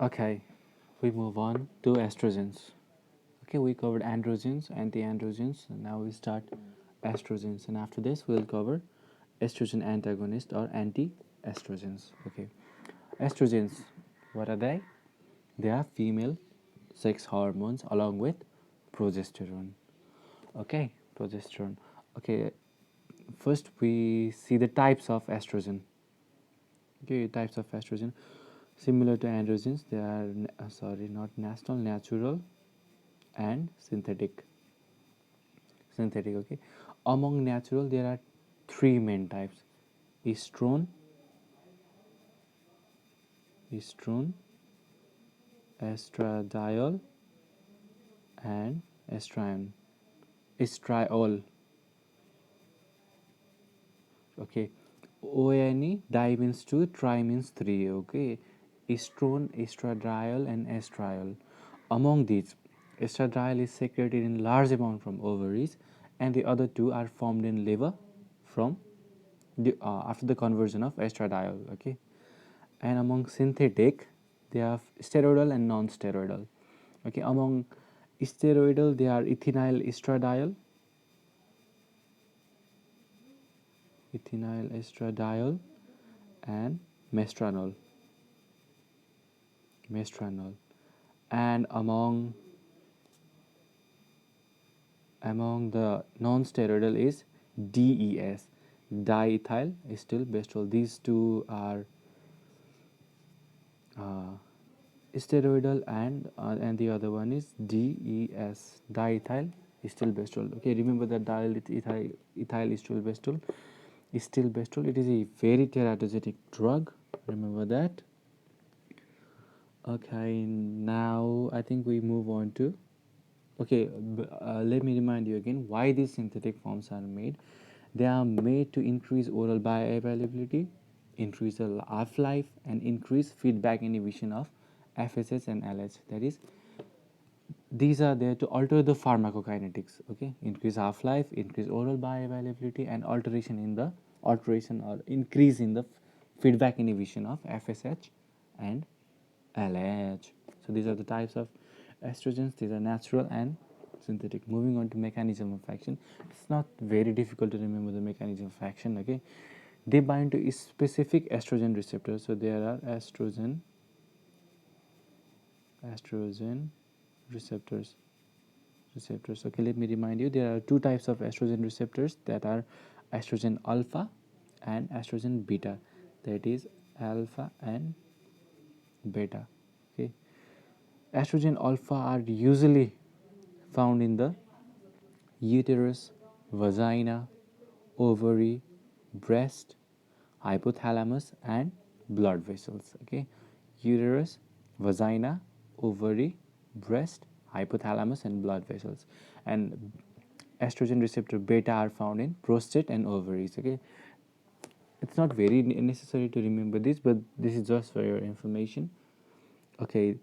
Okay, we move on to estrogens. Okay, we covered androgens, anti-androgens, and now we start estrogens. And after this, we'll cover estrogen antagonist or anti-estrogens. Okay, estrogens, what are they? They are female sex hormones along with progesterone. Okay, progesterone. Okay, first we see the types of estrogen. Okay, types of estrogen. Similar to androgens, they are not natural and synthetic. Okay. Among natural, there are three main types: estrone, estrone, estradiol, and estriol. Okay, ONE, di means two, tri means three. Okay, estrone, estradiol, and estriol. Among these, estradiol is secreted in large amount from ovaries, and the other two are formed in liver from after the conversion of estradiol. Okay, and among synthetic, they have steroidal and non-steroidal. Okay, among steroidal, they are ethinyl estradiol, and mestranol, and among the non-steroidal is DES, diethyl acetylbestrol. These two are uh, steroidal, and the other one is DES, diethyl acetylbestrol. Okay, remember that ethyl acetylbestrol. It is a very teratogenic drug. Remember that. Okay, now I think we move on to. Okay, let me remind you again why these synthetic forms are made. They are made to increase oral bioavailability, increase the half-life, and increase feedback inhibition of FSH and LH. That is, these are there to alter the pharmacokinetics. Okay, increase half-life, increase oral bioavailability, and alteration or increase in the feedback inhibition of FSH and LH. So these are the types of estrogens. These are natural and synthetic. Moving on to mechanism of action. It's not very difficult to remember the mechanism of action. Okay, they bind to specific estrogen receptors. So there are estrogen receptors. Okay, let me remind you, there are two types of estrogen receptors, that are estrogen alpha and estrogen beta. That is alpha and beta. Okay, estrogen alpha are usually found in the uterus, vagina, ovary, breast, hypothalamus, and blood vessels. Okay, uterus, vagina, ovary, breast, hypothalamus, and blood vessels. And estrogen receptor beta are found in prostate and ovaries. Okay, it's not very necessary to remember this, but this is just for your information. Okay,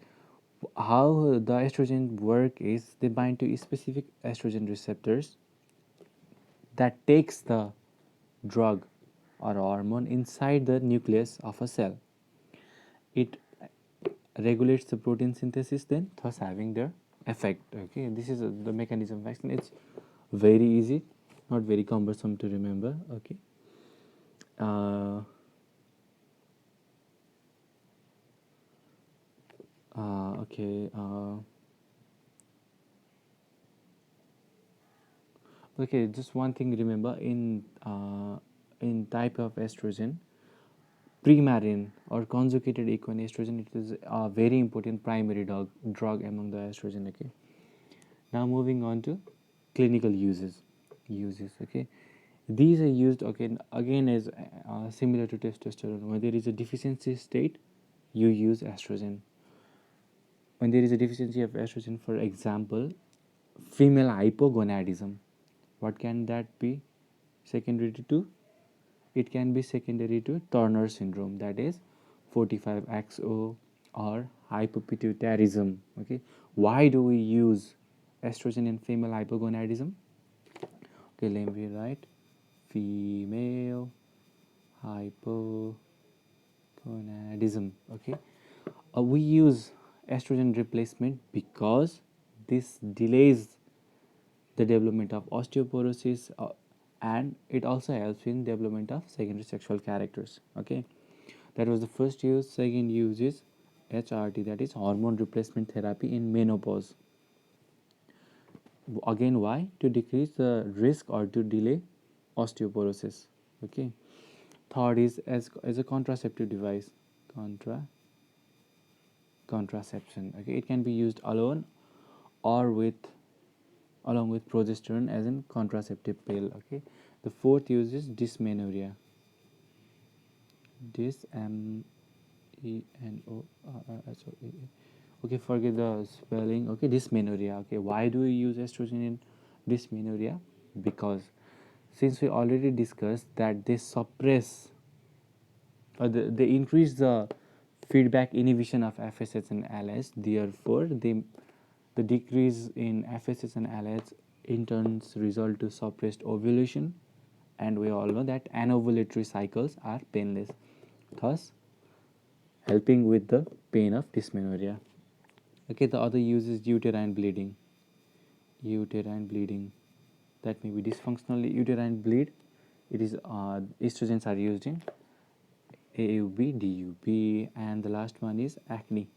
how the estrogen work is, they bind to specific estrogen receptors that takes the drug or hormone inside the nucleus of a cell. It regulates the protein synthesis, then thus having their effect. Okay, this is the mechanism of action. It's very easy, not very cumbersome to remember. Okay. Uh, okay. Okay. Just one thing. Remember, in type of estrogen, premarin or conjugated equine estrogen, it is a very important primary drug among the estrogen. Okay. Now moving on to clinical uses. Okay, these are used again as similar to testosterone. When there is a deficiency state, you use estrogen. When there is a deficiency of estrogen, for example, female hypogonadism, what can that be secondary to? It can be secondary to Turner syndrome, that is 45XO, or hypopituitarism. Okay, why do we use estrogen in female hypogonadism? Okay, let me write female hypogonadism. Okay, We use estrogen replacement because this delays the development of osteoporosis, and it also helps in development of secondary sexual characters. Okay, that was the first use. Second use is HRT, that is hormone replacement therapy in menopause. Again, why? To decrease the risk or to delay osteoporosis. Okay. Third is as a contraceptive device. Contraception. Okay, it can be used alone or with along with progesterone as a contraceptive pill. Okay, the fourth use is dysmenorrhea. Dysmenorrhea. Okay, forget the spelling. Okay, dysmenorrhea. Okay, why do we use estrogen in dysmenorrhea? Because since we already discussed that they suppress or they increase the feedback inhibition of FSH and LH, therefore the decrease in FSH and LH in turns result to suppressed ovulation, and we all know that anovulatory cycles are painless, thus helping with the pain of dysmenorrhea. Okay, the other use is uterine bleeding. Uterine bleeding, that may be dysfunctional uterine bleed. It is estrogens are used in AUB, DUB, and the last one is acne.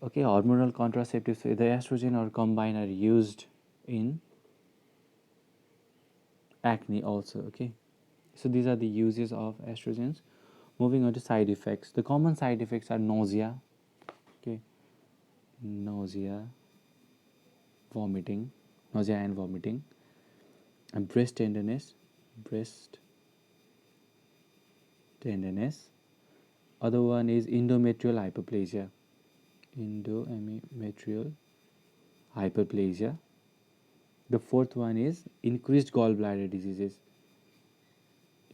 Okay, hormonal contraceptives, the estrogen or combine are used in acne also. Okay, so these are the uses of estrogens. Moving on to side effects. The common side effects are nausea. Okay, nausea, vomiting, nausea and vomiting, and breast tenderness. Breast tenderness. Other one is endometrial hyperplasia. Endometrial hyperplasia. The fourth one is increased gallbladder diseases.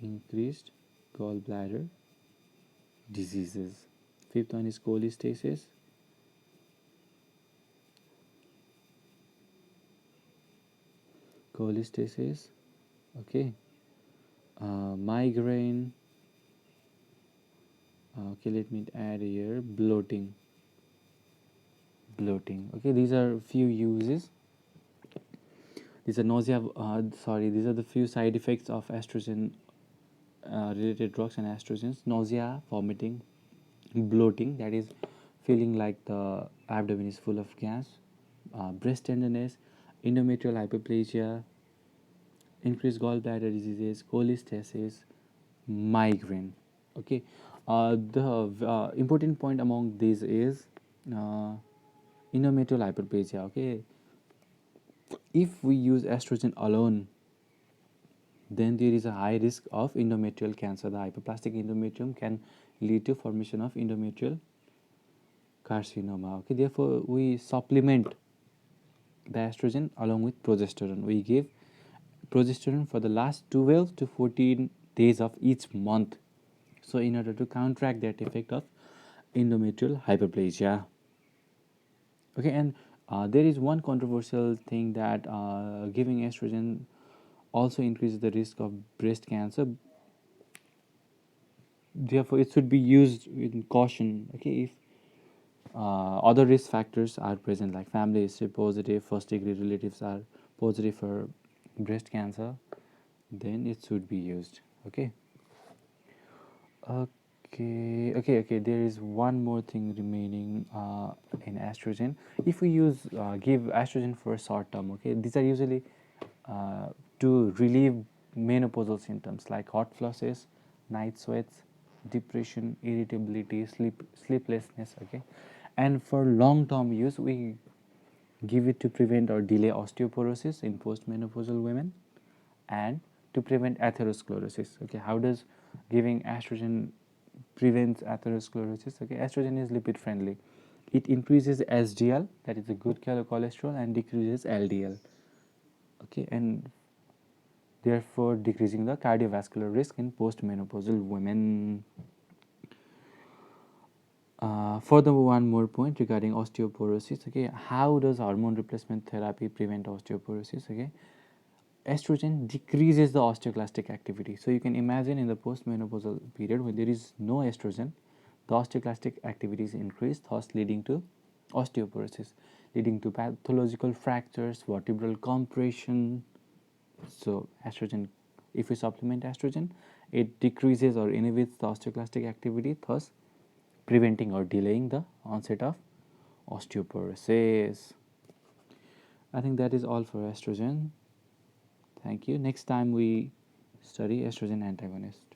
Increased gallbladder diseases. Fifth one is cholestasis. Cholestasis. Okay. Migraine. Okay, let me add here bloating. Bloating. Okay, these are few uses. These are these are the few side effects of estrogen related drugs and estrogens. Nausea, vomiting, bloating, that is feeling like the abdomen is full of gas, breast tenderness, endometrial hyperplasia, increased gallbladder diseases, cholestasis, migraine. Okay, the important point among these is uh, endometrial hyperplasia. Okay, if we use estrogen alone, then there is a high risk of endometrial cancer. The hyperplastic endometrium can lead to formation of endometrial carcinoma. Okay, therefore we supplement the estrogen along with progesterone. We give progesterone for the last 12 to 14 days of each month, so in order to counteract that effect of endometrial hyperplasia. Okay, and there is one controversial thing that giving estrogen also increases the risk of breast cancer. Therefore it should be used with caution. Okay, if other risk factors are present, like family history positive, first degree relatives are positive for breast cancer, then it should be used. Okay. Okay. There is one more thing remaining in estrogen. If we give estrogen for a short term, okay, these are usually uh, to relieve menopausal symptoms like hot flushes, night sweats, depression, irritability, sleeplessness. Okay, and for long term use, we give it to prevent or delay osteoporosis in postmenopausal women and to prevent atherosclerosis. Okay, how does giving estrogen prevents atherosclerosis? Okay, estrogen is lipid friendly. It increases SDL, that is a good cholesterol, and decreases LDL. Okay, and therefore decreasing the cardiovascular risk in postmenopausal women. Further, one more point regarding osteoporosis. Okay, how does hormone replacement therapy prevent osteoporosis? Okay, estrogen decreases the osteoclastic activity. So you can imagine in the postmenopausal period when there is no estrogen, the osteoclastic activities increase, thus leading to osteoporosis, leading to pathological fractures, vertebral compression. So estrogen, if we supplement estrogen, it decreases or inhibits the osteoclastic activity, thus preventing or delaying the onset of osteoporosis. I think that is all for estrogen. Thank you. Next time we study estrogen antagonists.